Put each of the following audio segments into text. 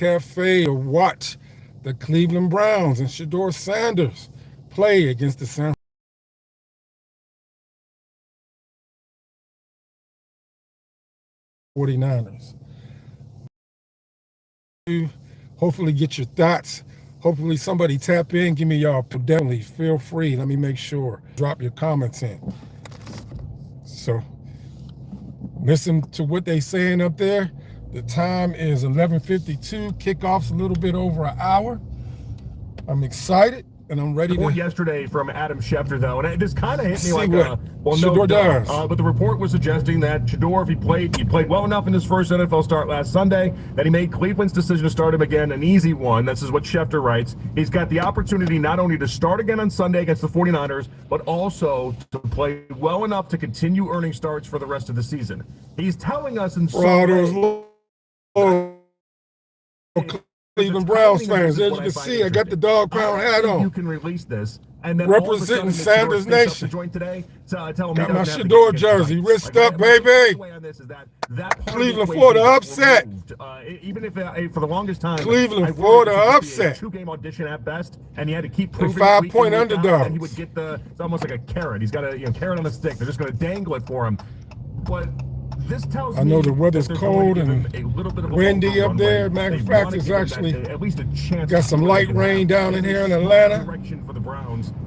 Cafe to watch the Cleveland Browns and ShedeurSanders play against the San 49ers. Hopefully get your thoughts. Hopefully somebody tap in, give me y'all. Definitely feel free. Let me make sure. Drop your comments in. So listen to what they saying up there. The time is 11:52. Kickoff's a little bit over an hour. I'm excited and I'm ready to. Yesterday from Adam Schefter, though, and this kind of hit me like Shedeuar does. But the report was suggesting that Shedeuar, if he played well enough in his first NFL start last Sunday, that he made Cleveland's decision to start him again an easy one. This is what Schefter writes. He's got the opportunity not only to start again on Sunday against the 49ers, but also to play well enough to continue earning starts for the rest of the season. He's telling us in some Cleveland Browns fans, as you can see, I got the dog pound hat on. You can release this and then representing Sanders Nation. Today, so tell him got my Shedeuar jersey, wrist up, baby. Cleveland, Florida upset. Even if for the longest time, Cleveland, Florida upset. 2-game audition at best, and he had to keep proving 5-point underdog. And he would get it's almost like a carrot. He's got a carrot on a stick. They're just going to dangle it for him, but. This tells I know me the weather's cold and windy up there. Matter of fact, it's actually at least a chance got some light rain down in here in Atlanta.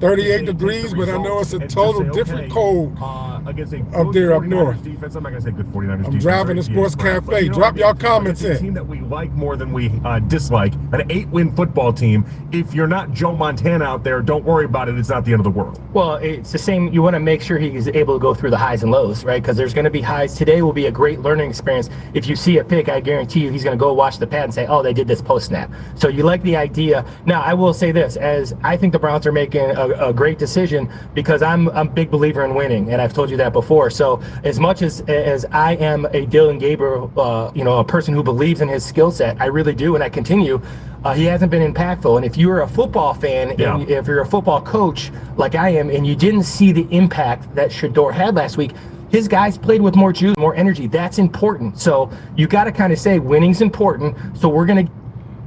38 degrees, but I know it's a total different cold up there up north. I'm driving to Sports Cafe. Drop y'all comments in. A team that we like more than we dislike. An 8-win football team. If you're not Joe Montana out there, don't worry about it. It's not the end of the world. Well, it's the same. You want to make sure he's able to go through the highs and lows, right? Because there's going to be highs. Today will be a great learning experience. If you see a pick, I guarantee you he's going to go watch the pad and say, oh, they did this post snap. So you like the idea. Now, I will say this, as I think the Browns are making a great decision, because I'm a big believer in winning, and I've told you that before. So as much as I am a Dillon Gabriel, a person who believes in his skill set, I really do, and I continue. He hasn't been impactful. And if you're a football fan, and if you're a football coach like I am, and you didn't see the impact that Shedeuar had last week, his guys played with more juice, more energy. That's important. So you got to kind of say winning's important. So we're going to.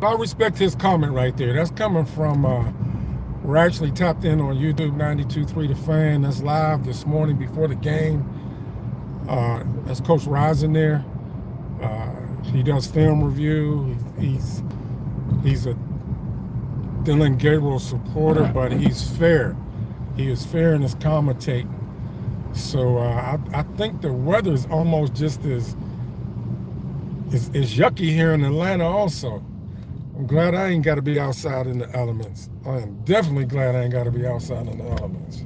I respect his comment right there. That's coming from, we're actually tapped in on YouTube 92.3 The Fan. That's live this morning before the game. That's Coach Rising there. He does film review. He's a Dillon Gabriel supporter, but he's fair. He is fair in his commentating. So I think the weather is almost just as yucky here in Atlanta also. I'm glad I ain't got to be outside in the elements. I am definitely glad I ain't got to be outside in the elements.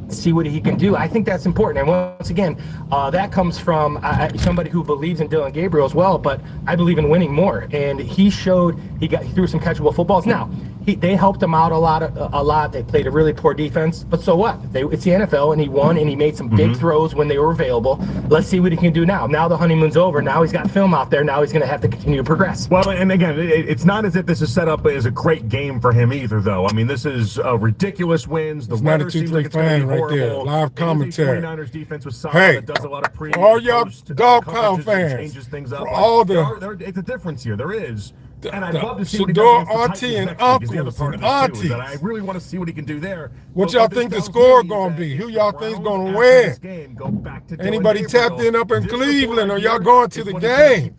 See what he can do. I think that's important. And once again, that comes from somebody who believes in Dillon Gabriel as well, but I believe in winning more. And he showed he threw some catchable footballs. Now, they helped him out a lot. They played a really poor defense, but so what? It's the NFL, and he won, and he made some big throws when they were available. Let's see what he can do now. Now the honeymoon's over. Now he's got film out there. Now he's going to have to continue to progress. Well, and again, it's not as if this is set up as a great game for him either, though. I mean, this is ridiculous wins. The weather seems like it's going to be horrible. There, live commentary. 49ers defense was solid. Hey, that does a lot of pre all y'all dog pound fans, changes things up. All it's a difference here. There is. And I'd love to see what he Shedeuar, does auntie, and uncles and aunties. I really want to see what he can do there. What y'all think the score going to be? Who y'all think is going to win? Anybody tapped in up in Cleveland, or y'all going to the game?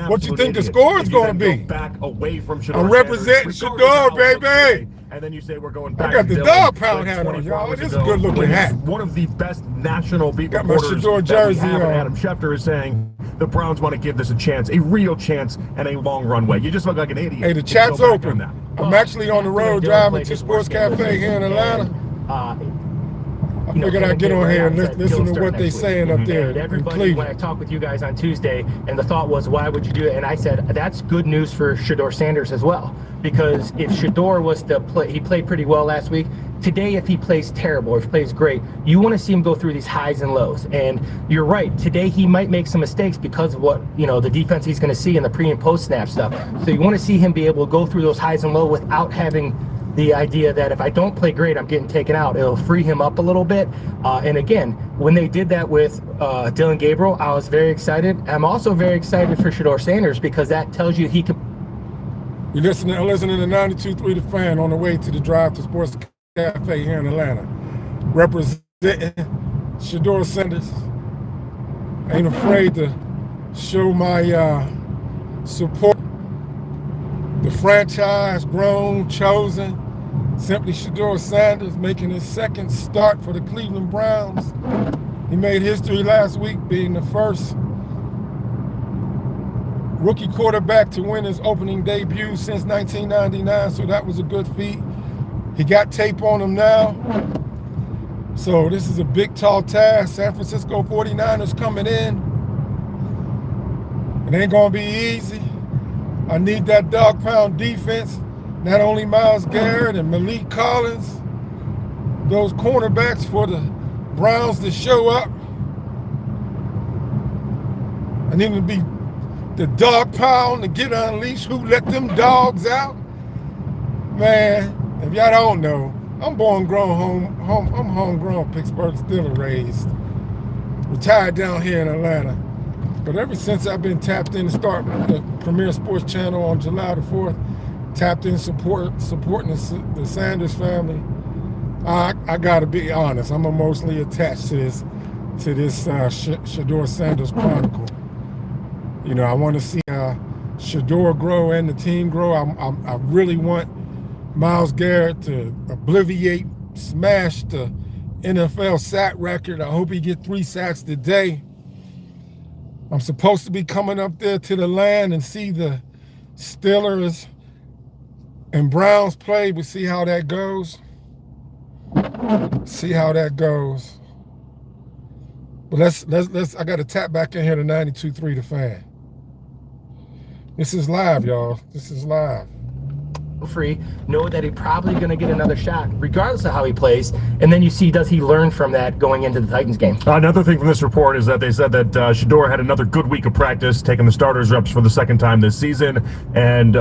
What you think the score is going to be? I'm representing Shedeuar, baby. And then you say we're going back. I got the dog pound hat on, y'all. This is a good looking hat. One of the best national beat got my reporters Shedeuar jersey on. Adam Schefter is saying the Browns want to give this a chance, a real chance, and a long runway. You just look like an idiot. Hey, the chat's open. I'm actually on the road driving to Sports Cafe here in Atlanta. I figured I'd get on here and listen to what they're saying up there in Cleveland. When I talked with you guys on Tuesday, and the thought was, why would you do it? And I said, that's good news for ShedeurSanders as well. Because if Shedeuar was to play, he played pretty well last week. Today, if he plays terrible, or if he plays great, you want to see him go through these highs and lows. And you're right, today he might make some mistakes because of what, the defense he's going to see in the pre and post snap stuff. So you want to see him be able to go through those highs and lows without having the idea that if I don't play great, I'm getting taken out. It'll free him up a little bit. And again, when they did that with Dillon Gabriel, I was very excited. I'm also very excited for ShedeurSanders because that tells you he can. You're listening to 92.3 The Fan on the way to the Drive to Sports Cafe here in Atlanta. Representing ShedeurSanders. Ain't afraid to show my support. The franchise, grown, chosen, simply ShedeurSanders, making his second start for the Cleveland Browns. He made history last week, being the first rookie quarterback to win his opening debut since 1999, so that was a good feat. He got tape on him now. So this is a big, tall task. San Francisco 49ers coming in. It ain't gonna be easy. I need that dog pound defense. Not only Myles Garrett and Malik Collins, those cornerbacks for the Browns to show up. I need to be the dog pound to get unleashed. Who let them dogs out? Man, if y'all don't know, I'm I'm homegrown Pittsburgh Steelers raised. Retired down here in Atlanta. But ever since I've been tapped in to start the Premier Sports Channel on July the 4th, tapped in supporting the Sanders family, I gotta be honest, I'm emotionally attached to this ShedeurSanders Chronicle. You know, I want to see Shedeur grow and the team grow. I really want Myles Garrett to smash the NFL sack record. I hope he get 3 sacks today. I'm supposed to be coming up there to the land and see the Steelers and Browns play. We'll see how that goes. See how that goes. But let's I gotta tap back in here to 92.3 The Fan. This is live, y'all. This is live. Free, know that he's probably going to get another shot regardless of how he plays, and then you see, does he learn from that going into the Titans game? Another thing from this report is that they said that Shedeur had another good week of practice, taking the starters reps for the second time this season, and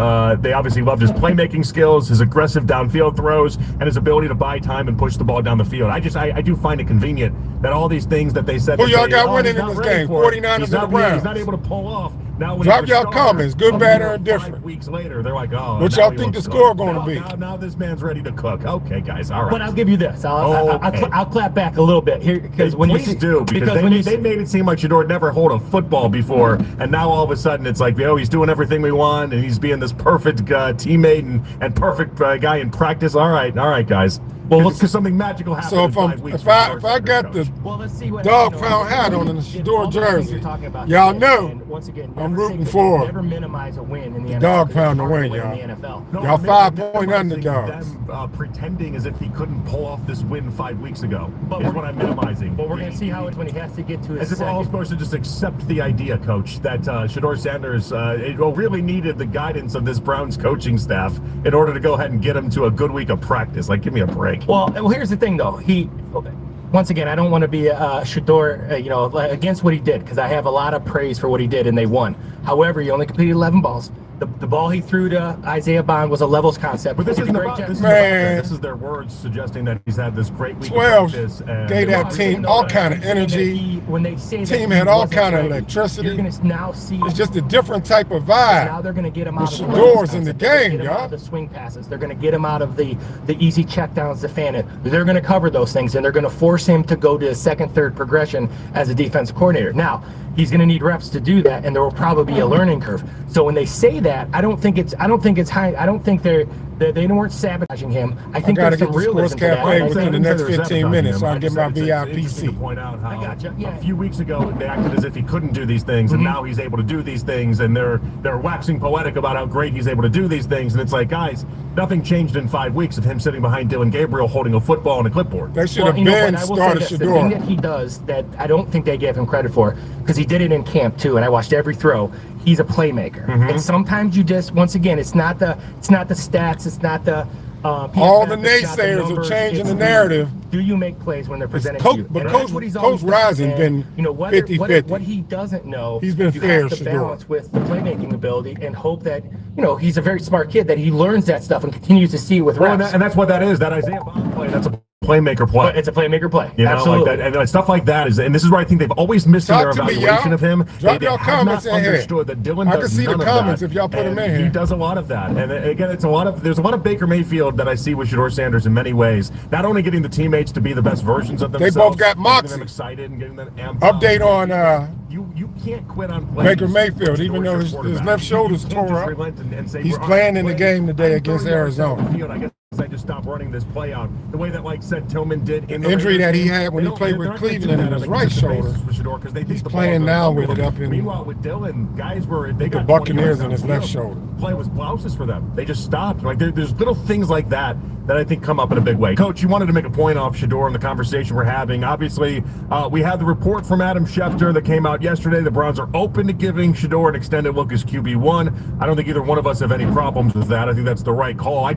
they obviously loved his playmaking skills, his aggressive downfield throws, and his ability to buy time and push the ball down the field. I do find it convenient that all these things that they said. Who y'all got winning in this game? 49ers and the Browns. He's not able to pull off. Now, drop y'all comments, good, bad, or indifferent. 5 weeks later, they're like, oh. What y'all think the score going to be? Now this man's ready to cook. Okay, guys, all right. But I'll give you this. I'll clap back a little bit here because when they made it seem like Shedeur never hold a football before, and now all of a sudden it's like, he's doing everything we want, and he's being this perfect teammate and perfect guy in practice. All right, guys. Well, because something magical happened. So if I got the dog pound hat on and the Shedeur jersey, y'all know I'm rooting for never minimize a win in the NFL. Dog pound to win, y'all. Y'all 5-point underdogs. Them pretending as if he couldn't pull off this win 5 weeks ago is what I'm minimizing. But we're going to see how it's when he has to get to his second. As if we're all supposed to just accept the idea, Coach, that ShedeurSanders really needed the guidance of this Browns coaching staff in order to go ahead and get him to a good week of practice. Like, give me a break. Well, here's the thing, though. Once again, I don't want to be Shedeur, against what he did, because I have a lot of praise for what he did, and they won. However, he only completed 11 balls. The ball he threw to Isaiah Bond was a levels concept. But this is their words suggesting that he's had this great week 12 of practice. Gave that team all kind of energy. When they say team had all kind of electricity. You're going to now see it's just a different type of vibe. Now they're going to get him out of the doors in the game, y'all. The swing passes. They're going to get him out of the easy checkdowns to fan it. They're going to cover those things, and they're going to force him to go to a second, third progression as a defensive coordinator. Now, he's going to need reps to do that, and there will probably be a learning curve. So when they say that, I don't think they weren't sabotaging him. I think got to there's get some the Sports realism to that. Cafe within the next 15 minutes so I can get my VIP seat. Point out how I gotcha. Yeah. a few weeks ago they acted as if he couldn't do these things, and now he's able to do these things, and they're waxing poetic about how great he's able to do these things. And it's like, guys, nothing changed in 5 weeks of him sitting behind Dillon Gabriel holding a football and a clipboard. They should have been started Shedeur. The thing that he does that I don't think they gave him credit for, because he did it in camp too, and I watched every throw. He's a playmaker, and sometimes you just, once again, it's not the stats, it's not the all the naysayers are changing the narrative Do you make plays when they're presented Coach, to you? but And Coach, that's what he's Coach always done. Rising And, been you know, what 50-50. he doesn't know, He's been you fair, have to Shedeuar. balance with the playmaking ability and hope that, you know, he's a very smart kid, that he learns that stuff and continues to see with Well, reps. and that's what that is. That Isaiah Bond play, that's a playmaker play. But it's a playmaker play. You know, Absolutely. like that, and stuff like that is, and this is where I think they've always missed in their Talk to me, evaluation y'all. of him. Drop They your have comments not in here. understood that Dylan I does can see the none of comments that, if y'all put them and in he here. does a lot of that. And again, there's a lot of Baker Mayfield that I see with ShedeurSanders in many ways. Not only getting the teammates to be the best versions of They themselves, both got getting moxie. them excited and getting them amped up. Update on You can't quit on playing Baker Mayfield, even though his left shoulder's tore up. He's playing in the game today against Arizona. I guess I just stopped running this play out the way that, like said, Tillman did in the Injury Raiders that he game. had when They he played they're with not gonna do Cleveland that in on his a right consistent shoulder. basis with Shedeuar, 'cause they think He's the playing ball's now gonna with come it to up him. in Meanwhile, with Dylan, guys were the got 20 Buccaneers yards in his downfield. left shoulder. Play was blouses for them. They just stopped. Like there's little things like that that I think come up in a big way. Coach, you wanted to make a point off Shedeuar and the conversation we're having. Obviously, we had the report from Adam Schefter that came out yesterday. The Browns are open to giving Shedeuar an extended look as QB1. I don't think either one of us have any problems with that. I think that's the right call. I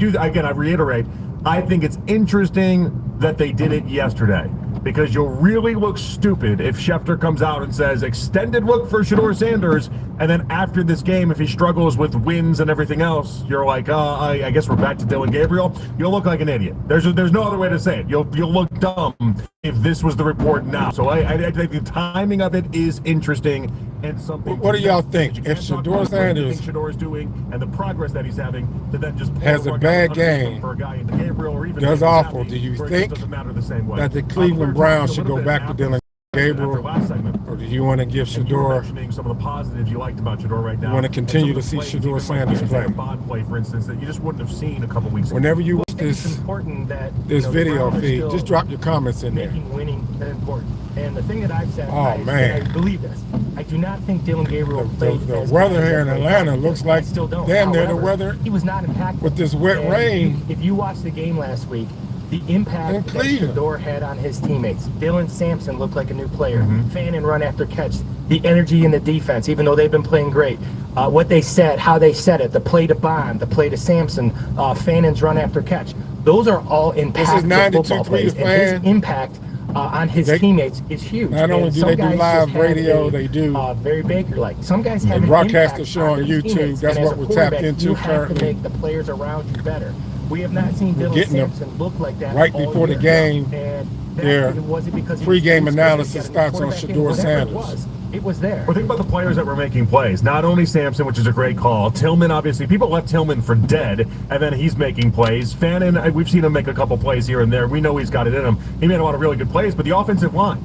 reiterate, I think it's interesting that they did it yesterday, because you'll really look stupid if Schefter comes out and says extended look for ShedeurSanders, and then after this game, if he struggles with wins and everything else, you're like, I guess we're back to Dylan Gabriel. You'll look like an idiot. There's no other way to say it. You'll look dumb if this was the report now. So I think the timing of it is interesting and something. What do y'all think? If ShedeurSanders Shedeur is doing and the progress that he's having, to then just has a bad game, for a guy in Gabriel, or even does awful, do you think doesn't matter the same way. that the Cleveland Browns should go back to Dylan Gabriel, last segment, or do you want to give and you were Shedeuar? mentioning some of the positives you liked about Shedeuar right now. You want to and continue some to of see the plays, even like ShedeurSanders the play. Isaiah Bond play, for instance, that you just wouldn't have seen a couple weeks ago. Whenever you watch It's this important that this the video Browns are feed, still just drop your comments in there. making winning important. And the thing that I've said, Oh, man. I believe this. I do not think Dylan Gabriel The played weather as here in bad as Atlanta I looks like still don't. damn near the However, weather he was not impactful with this wet And rain If you watched the game last week, the in impact that Cleveland. Shedeur had on his teammates. Dylan Sampson looked like a new player. Mm-hmm. Fan and run after catch. The energy in the defense, even though they've been playing great. What they said, how they said it, the play to Bond, the play to Sampson, Fannon's run after catch. Those are all impactful 92.3 football plays. And Fan. his impact on his They- teammates is huge. Not only And do some they do guys live just have radio, a, they do very Baker-like. Some guys have an broadcast impact the show on their YouTube. teammates, That's and as what a we're tapped quarterback, into you have currently. to make the players around you better. We have not seen Dylan getting them Sampson look like that right all before the year. game. And Their was it because he pre-game was analysis getting the starts on quarterback in? Whatever ShedeurSanders. It was there. Well, think about the players that were making plays. Not only Sampson, which is a great call. Tillman, obviously. People left Tillman for dead, and then he's making plays. Fannin, we've seen him make a couple plays here and there. We know he's got it in him. He made a lot of really good plays, but the offensive line.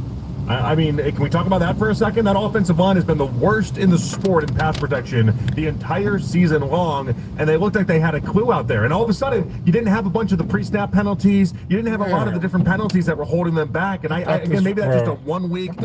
I mean, can we talk about that for a second? That offensive line has been the worst in the sport in pass protection the entire season long, and they looked like they had a clue out there. And all of a sudden, you didn't have a bunch of the pre-snap penalties. You didn't have a lot of the different penalties that were holding them back. And again, maybe that's just a 1 week, we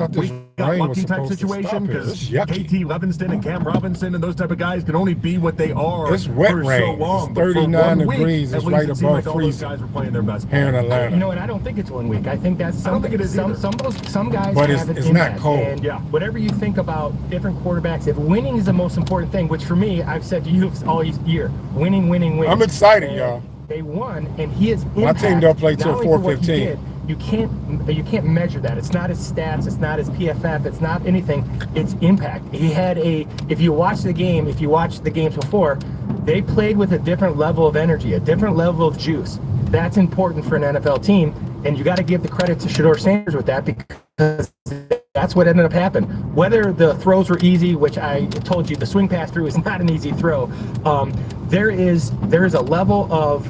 got lucky type situation, because KT Levinston and Cam Robinson and those type of guys can only be what they are It's wet for rain. so long. It's But for 39 1 week, degrees. at It's least right it seemed like above all those freezing guys were playing their best here in ball. Atlanta. You know, and I don't think it's 1 week. I think that's I don't think it is either. some guys But have it's an not impact. cold. And Yeah. whatever you think about different quarterbacks, if winning is the most important thing, which for me, I've said to you all year, winning, winning, winning. I'm excited, And y'all. They won, and he is My team don't play till 4:15. You can't measure that. It's not his stats. It's not his PFF. It's not anything. It's impact. He had if you watch the game, if you watched the games before, they played with a different level of energy, a different level of juice. That's important for an NFL team, and you got to give the credit to ShedeurSanders with that, because that's what ended up happening. Whether the throws were easy, which I told you, the swing pass through is not an easy throw. There is a level of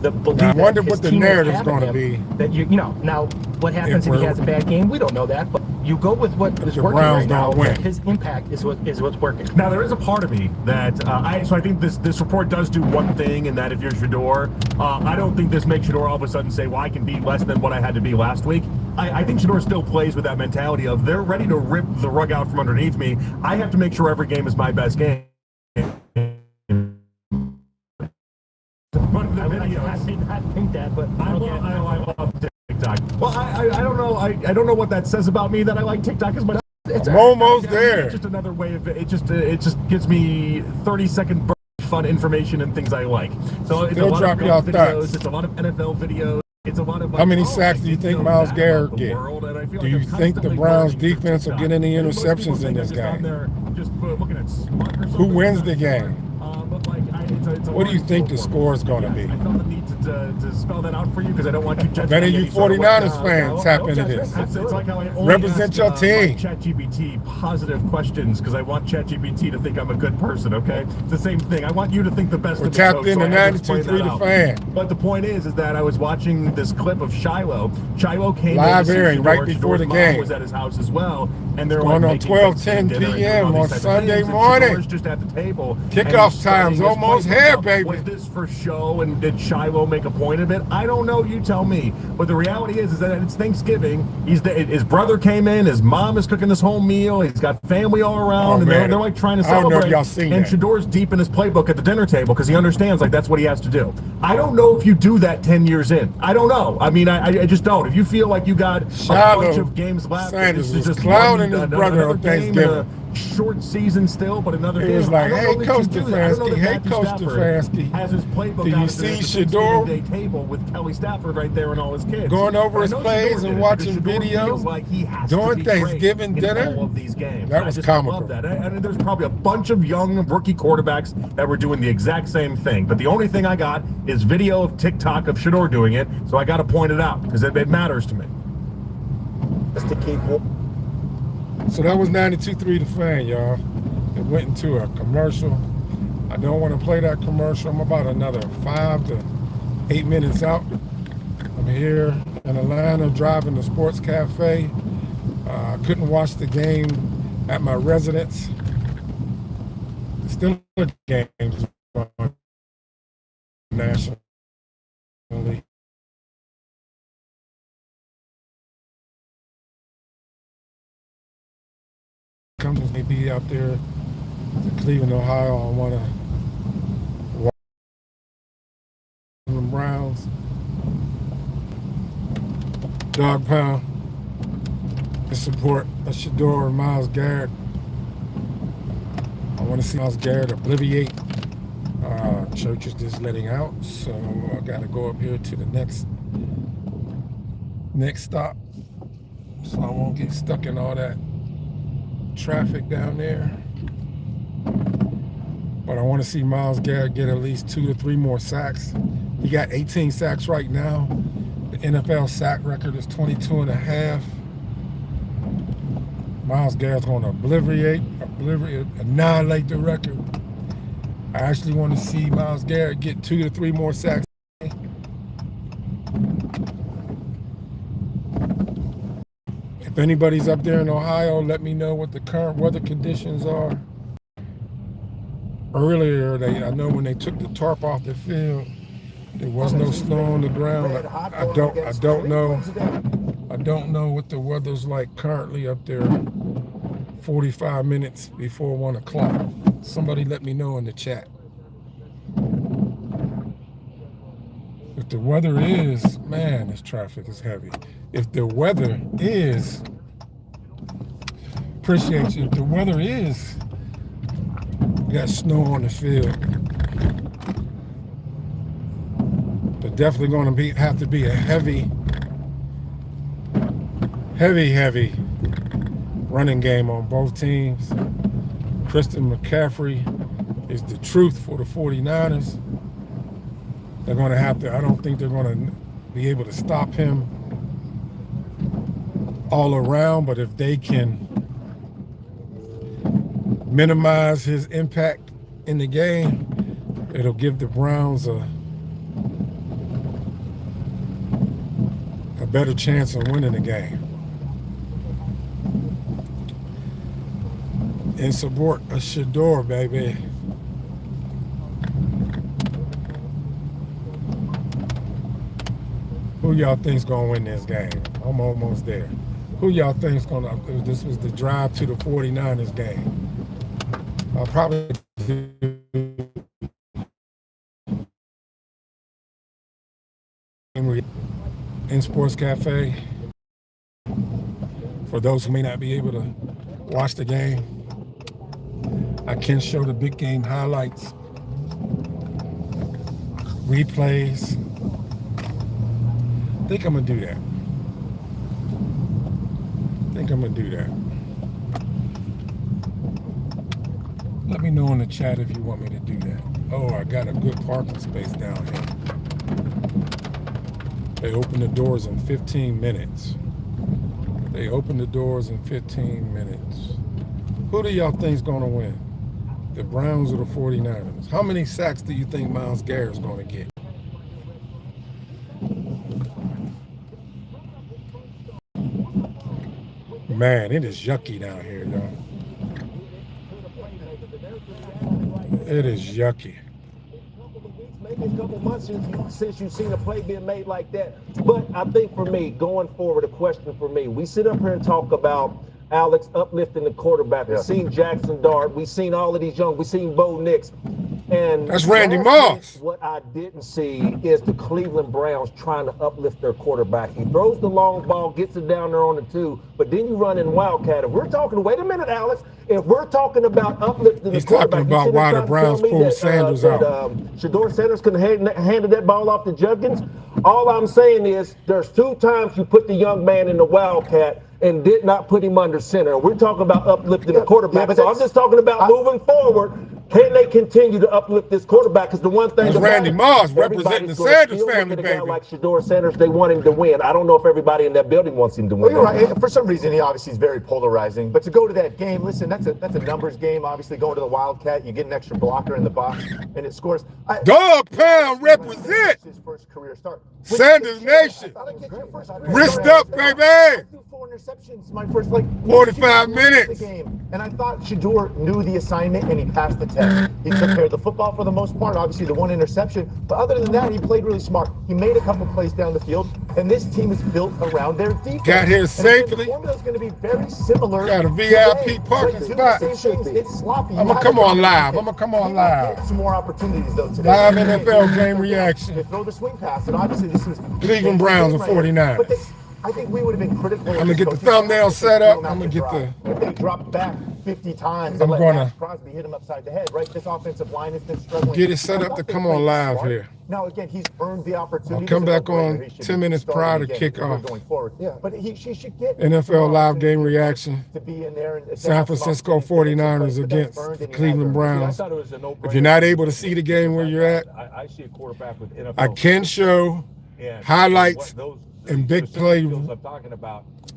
the belief. Now, I wonder that his what the teammates narrative's have in going to him, be. That you know now what happens if he has a bad game, we don't know that, but you go with what is the working Browns right now. don't win. His impact is what's working. Now, there is a part of me that so I think this report does do one thing, and that if you're Shedeur, I don't think this makes Shedeur all of a sudden say, well, I can be less than what I had to be last week. I think Shedeur still plays with that mentality of they're ready to rip the rug out from underneath me. I have to make sure every game is my best game. I did not think that, but I love TikTok. Well, I don't know. I don't know what that says about me that I like TikTok as much. I'm almost there. It's just another way of it. It just gives me 30-second fun information and things I like. So it's Still a lot drop of y'all videos. thoughts. It's a lot of NFL videos. It's a lot of How many sacks do you think Myles Garrett get? Do you think the Browns defense will get any interceptions in this game? Who wins the game? What do you think the score is going to be? I felt the need to spell that out for you because I don't want you judging. Many of you 49ers fans tap into this. It's like how I only Represent your team. ChatGPT positive questions because I want ChatGPT to think I'm a good person, okay? It's the same thing. I want you to think the best We're of me. tapped into 92.3 The Fan. But the point is that I was watching this clip of Shiloh. Shiloh came live in airing right before the game. Was at his house as well, and they're going on 12:10 p.m. on Sunday morning. Just at the table. Kickoff time's almost here, baby. Was this for show, and did Shiloh make a point of it? I don't know. You tell me. But the reality is that it's Thanksgiving. His brother came in. His mom is cooking this whole meal. He's got family all around, and they're like trying to celebrate. I don't know if y'all seen and that. Shedeur's deep in his playbook at the dinner table because he understands like that's what he has to do. I don't know if you do that 10 years in. I don't know. I mean, I just don't. If you feel like you got a bunch of games left, Sanders this is was just clowning his brother on Thanksgiving. Short season still, but another game. He was like, "Hey, Coach Stefanski, Stefanski, has his playbook do you see Shedeuar table with Kelly Stafford right there and all his kids going over his plays and watching videos, doing Thanksgiving dinner?" All of these games. That was comical. Love that. And there's probably a bunch of young rookie quarterbacks that were doing the exact same thing. But the only thing I got is video of TikTok of Shedeur doing it, so I got to point it out because it matters to me. Just to keep. So that was 92.3 The Fan, y'all. It went into a commercial. I don't want to play that commercial. I'm about another 5 to 8 minutes out. I'm here in Atlanta driving to Sports Cafe. I couldn't watch the game at my residence. It's still a game nationally. Companies may be out there to Cleveland, Ohio. I want to watch the Browns. Dog pound. To support Shedeur and Myles Garrett. I want to see Myles Garrett obliviate. Church is just letting out, so I got to go up here to the next stop, so I won't get stuck in all that traffic down there. But I want to see Myles Garrett get at least 2 to 3 more sacks. He got 18 sacks right now. The NFL sack record is 22 and a half. Myles Garrett's going to annihilate the record. I actually want to see Myles Garrett get 2 to 3 more sacks. If anybody's up there in Ohio, let me know what the current weather conditions are. Earlier, I know when they took the tarp off the field, there was no snow on the ground. I don't know what the weather's like currently up there 45 minutes before 1 o'clock. Somebody let me know in the chat. If the weather is, man, this traffic is heavy. If the weather is, appreciate you. If the weather is, we got snow on the field. But definitely going to have to be a heavy running game on both teams. Christian McCaffrey is the truth for the 49ers. They're going to have to, I don't think they're going to be able to stop him all around, but if they can minimize his impact in the game, it'll give the Browns a better chance of winning the game. In support of Shedeur, baby. Who y'all think's gonna win this game? I'm almost there. Who y'all think's gonna, this was the drive to the 49ers game. I'll probably in Sports Cafe. For those who may not be able to watch the game, I can show the big game highlights, replays. think I'm gonna do that. Let me know in the chat if you want me to do that. Oh, I got a good parking space down here. They open the doors in 15 minutes. Who do y'all think's gonna win? The Browns or the 49ers? How many sacks do you think Myles Garrett's gonna get? Man, it is yucky down here, y'all. It is yucky. Maybe a couple months since you've seen a play being made like that. But I think for me, going forward, a question for me, we sit up here and talk about Alex uplifting the quarterback. We've seen Jackson Dart. We've seen all of these young. We've seen Bo Nix. And that's Randy Moss. What I didn't see is the Cleveland Browns trying to uplift their quarterback. He throws the long ball, gets it down there on the 2, but then you run in Wildcat. If we're talking, wait a minute, Alex. If we're talking about uplifting the quarterback, he's talking about why the Browns pulled Sanders out. ShedeurSanders could have handed that ball off to Juggins. All I'm saying is there's 2 times you put the young man in the Wildcat and did not put him under center. We're talking about uplifting the quarterback. So I'm just talking about moving forward. Can they continue to uplift this quarterback? Because the one thing that's Randy Moss representing the Sanders family, baby. Like ShedeurSanders, they want him to win. I don't know if everybody in that building wants him to win. Well, you're right. For some reason, he obviously is very polarizing. But to go to that game, listen, that's a numbers game. Obviously, going to the Wildcat, you get an extra blocker in the box, and it scores. Dog pound represent. His first career start. Sanders Nation. Wrist up, baby. 4 interceptions, my first 45 minutes. The game. And I thought Shedeuar knew the assignment and he passed the test. He took care of the football for the most part, obviously the 1 interception. But other than that, he played really smart. He made a couple plays down the field, and this team is built around their defense. Got here safely. The formula is going to be very similar. Got a VIP parking spot. It's sloppy. I'm going to come on live. Some more opportunities, though, today. Live NFL game reaction. They throw the swing pass, and obviously this is Cleveland Browns and 49ers. I think we would have been critical. I'm going to get the thumbnail set up. I'm going to get the... If they dropped back 50 times I'm and going let Crosby hit him upside the head, right? This offensive line has been struggling. Get it set up to come on live here. Now, again, he's earned the opportunity. I'll come back on 10 minutes prior to kickoff. Going forward. Yeah, but he should get NFL live game reaction. To be in there and San Francisco 49ers against the Cleveland Browns. If you're not able to see the game where you're at, I can show highlights and big play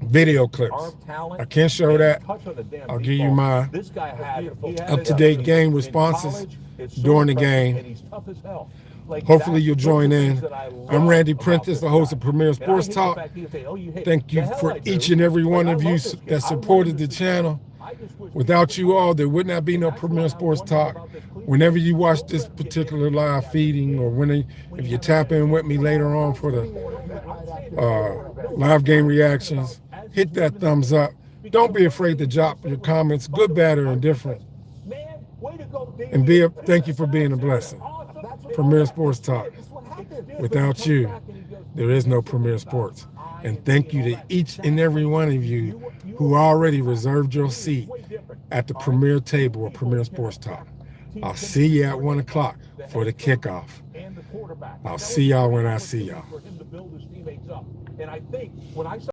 video clips. I can't show that. I'll give you my up-to-date game responses during the game. Hopefully you'll join in. I'm Randy Prentice, the host of Premier Sports Talk. Thank you for each and every one of you that supported the channel. Without you all, there would not be no Premier Sports Talk. Whenever you watch this particular live feeding, or if you tap in with me later on for the live game reactions, hit that thumbs up. Don't be afraid to drop your comments, good, bad, or indifferent. And thank you for being a blessing. Premier Sports Talk. Without you, there is no Premier Sports. And thank you to each and every one of you who already reserved your seat at the premier table of Premier Sports Talk. I'll see you at 1 o'clock for the kickoff. I'll see y'all when I see y'all.